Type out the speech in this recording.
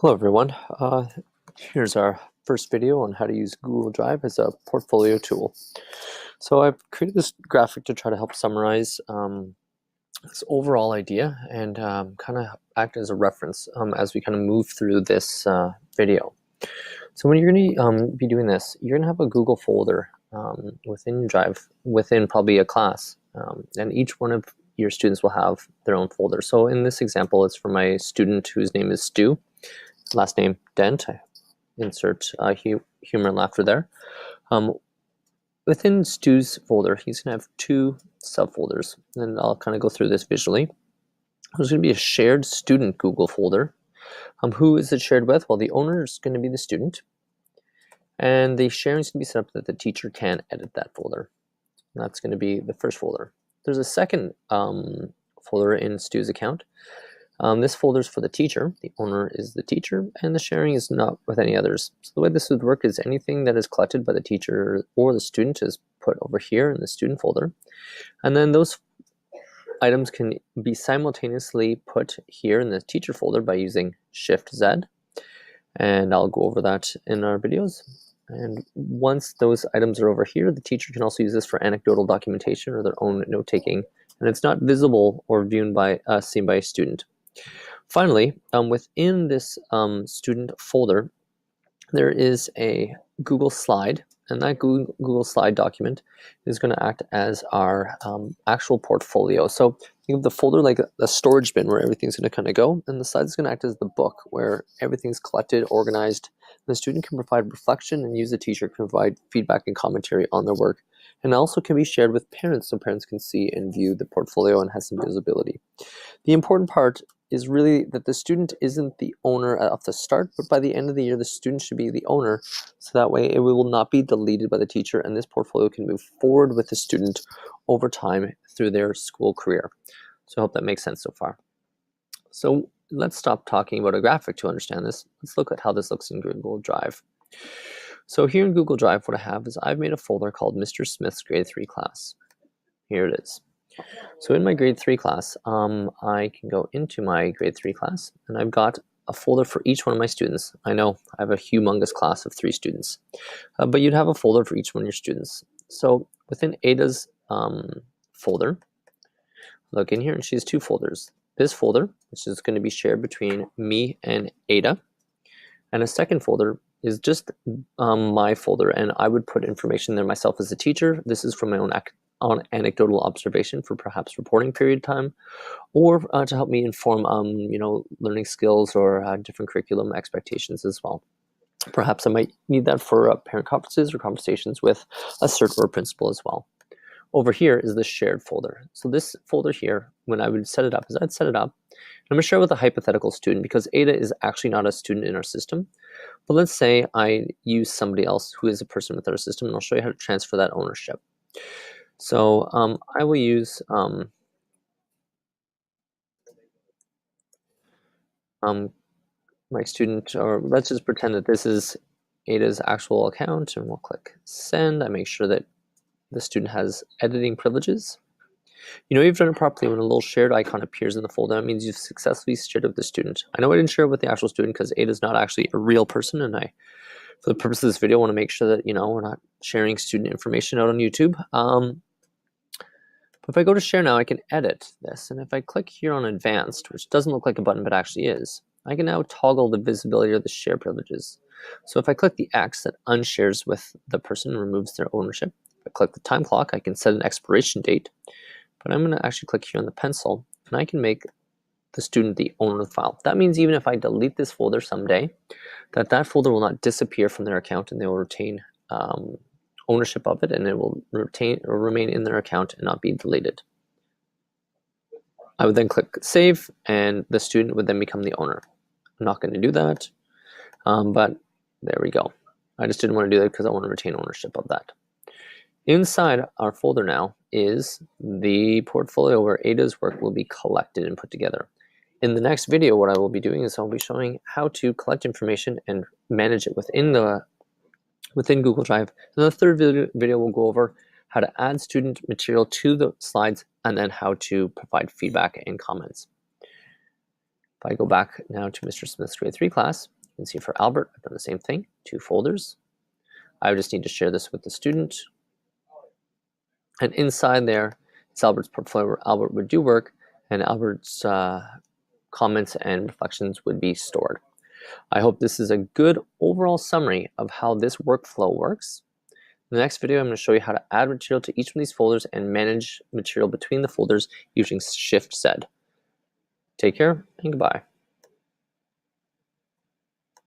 Hello everyone. Here's our first video on how to use Google Drive as a portfolio tool. So I've created this graphic to try to help summarize this overall idea and kind of act as a reference as we kind of move through this video. So when you're going to be doing this, you're going to have a Google folder within your Drive, within probably a class, and each one of your students will have their own folder. So in this example, it's for my student whose name is Stu. Last name Dent. I insert humor and laughter there. Within Stu's folder, he's going to have two subfolders, and I'll kind of go through this visually. There's going to be a shared student Google folder. Who is it shared with? Well, the owner is going to be the student, and the sharing is going to be set up that the teacher can edit that folder. And that's going to be the first folder. There's a second folder in Stu's account. This folder is for the teacher, the owner is the teacher, and the sharing is not with any others. So the way this would work is anything that is collected by the teacher or the student is put over here in the student folder. And then those items can be simultaneously put here in the teacher folder by using Shift-Z. And I'll go over that in our videos. And once those items are over here, the teacher can also use this for anecdotal documentation or their own note-taking. And it's not visible or viewed by seen by a student. Finally, within this student folder, there is a Google Slide, and that Google Slide document is going to act as our actual portfolio. So think of the folder like a storage bin where everything's going to kind of go, and the slide is going to act as the book where everything's collected, organized. The student can provide reflection, and use the teacher can provide feedback and commentary on their work. And also can be shared with parents so parents can see and view the portfolio and has some visibility. The important part is really that the student isn't the owner at the start, but by the end of the year, the student should be the owner. So that way it will not be deleted by the teacher, and this portfolio can move forward with the student over time through their school career. So I hope that makes sense so far. So let's stop talking about a graphic to understand this. Let's look at how this looks in Google Drive. So here in Google Drive, what I have is I've made a folder called Mr. Smith's Grade 3 class. Here it is. So in my grade 3 class, I can go into my grade 3 class, and I've got a folder for each one of my students. I know I have a humongous class of 3 students, but you'd have a folder for each one of your students. So within Ada's folder, look in here, and she has 2 folders. This folder, which is going to be shared between me and Ada, and a second folder is just my folder, and I would put information there myself as a teacher. This is from my own anecdotal observation for perhaps reporting period time, or to help me inform learning skills or different curriculum expectations as well. Perhaps I might need that for parent conferences or conversations with a cert or a principal as well. Over here is the shared folder. So this folder here, when I would set it up, is I'd set it up. I'm going to share with a hypothetical student because Ada is actually not a student in our system. But let's say I use somebody else who is a person within our system, and I'll show you how to transfer that ownership. So I will use my student, or let's just pretend that this is Ada's actual account, and we'll click send. I make sure that the student has editing privileges. You know you've done it properly when a little shared icon appears in the folder. That means you've successfully shared it with the student. I know I didn't share it with the actual student because Ada is not actually a real person, and I, for the purpose of this video, want to make sure that we're not sharing student information out on YouTube. But if I go to share now, I can edit this, and if I click here on advanced, which doesn't look like a button but actually is, I can now toggle the visibility of the share privileges. So if I click the X, that unshares with the person and removes their ownership. If I click the time clock, I can set an expiration date. But I'm going to actually click here on the pencil, and I can make the student the owner of the file. That means even if I delete this folder someday, that folder will not disappear from their account, and they will retain ownership of it, and it will retain or remain in their account and not be deleted. I would then click save, and the student would then become the owner. I'm not going to do that, but there we go. I just didn't want to do that because I want to retain ownership of that. Inside our folder now is the portfolio where Ada's work will be collected and put together. In the next video, what I will be doing is I'll be showing how to collect information and manage it within Google Drive. And the third video will go over how to add student material to the slides, and then how to provide feedback and comments. If I go back now to Mr. Smith's grade 3 class, you can see for Albert, I've done the same thing, 2 folders. I just need to share this with the student. And inside there, it's Albert's portfolio where Albert would do work, and Albert's comments and reflections would be stored. I hope this is a good overall summary of how this workflow works. In the next video, I'm going to show you how to add material to each of these folders and manage material between the folders using Shift-Z. Take care and goodbye.